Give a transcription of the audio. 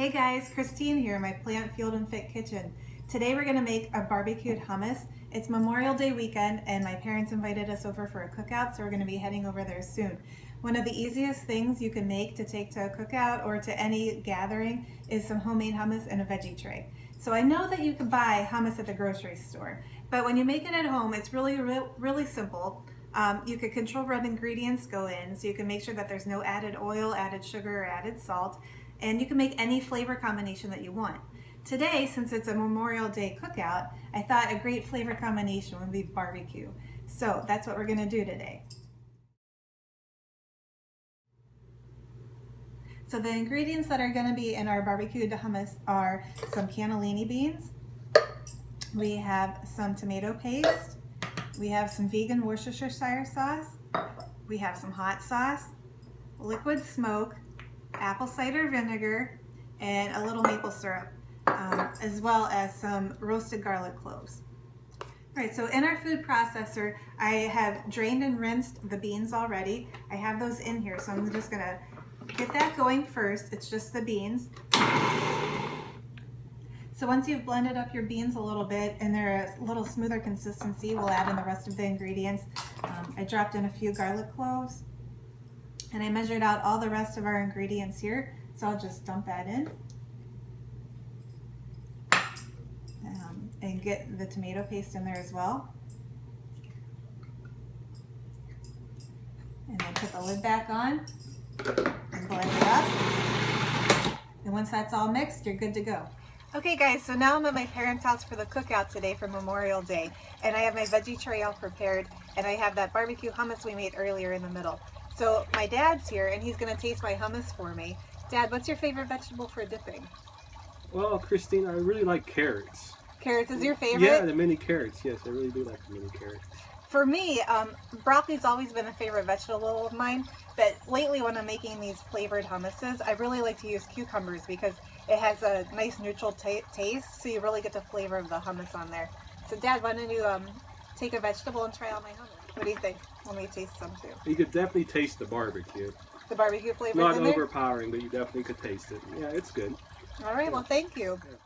Hey guys, Christine here, my Plant Fueled and Fit kitchen. Today we're gonna make a barbecued hummus. It's Memorial Day weekend and my parents invited us over for a cookout, so we're gonna be heading over there soon. One of the easiest things you can make to take to a cookout or to any gathering is some homemade hummus in a veggie tray. So I know that you can buy hummus at the grocery store, but when you make it at home, it's really simple. You could control what ingredients go in, so you can make sure that there's no added oil, added sugar, or added salt, and you can make any flavor combination that you want. Today, since it's a Memorial Day cookout, I thought a great flavor combination would be barbecue. So that's what we're gonna do today. So the ingredients that are gonna be in our barbecued hummus are some cannellini beans, we have some tomato paste, we have some vegan Worcestershire sauce, we have some hot sauce, liquid smoke, apple cider vinegar, and a little maple syrup, as well as some roasted garlic cloves. All right, so in our food processor, I have drained and rinsed the beans already. I have those in here, so I'm just gonna get that going first. It's just the beans. So once you've blended up your beans a little bit and they're a little smoother consistency, we'll add in the rest of the ingredients. I dropped in a few garlic cloves, and I measured out all the rest of our ingredients here, so I'll just dump that in. And get the tomato paste in there as well. And then put the lid back on and blend it up. And once that's all mixed, you're good to go. Okay guys, so now I'm at my parents' house for the cookout today for Memorial Day. And I have my veggie tray all prepared, and I have that barbecue hummus we made earlier in the middle. So my dad's here and he's gonna taste my hummus for me. Dad, what's your favorite vegetable for dipping? Well, Christine, I really like carrots. Carrots is your favorite? Yeah, the mini carrots. Yes, I really do like the mini carrots. For me, broccoli's always been a favorite vegetable of mine, but lately when I'm making these flavored hummuses, I really like to use cucumbers because it has a nice neutral taste, so you really get the flavor of the hummus on there. So Dad, why don't you take a vegetable and try out my hummus? What do you think? Let me taste some too. You could definitely taste the barbecue. The barbecue flavor Not in there? overpowering, but you definitely could taste it. Yeah, it's good. All right, well thank you. Yeah.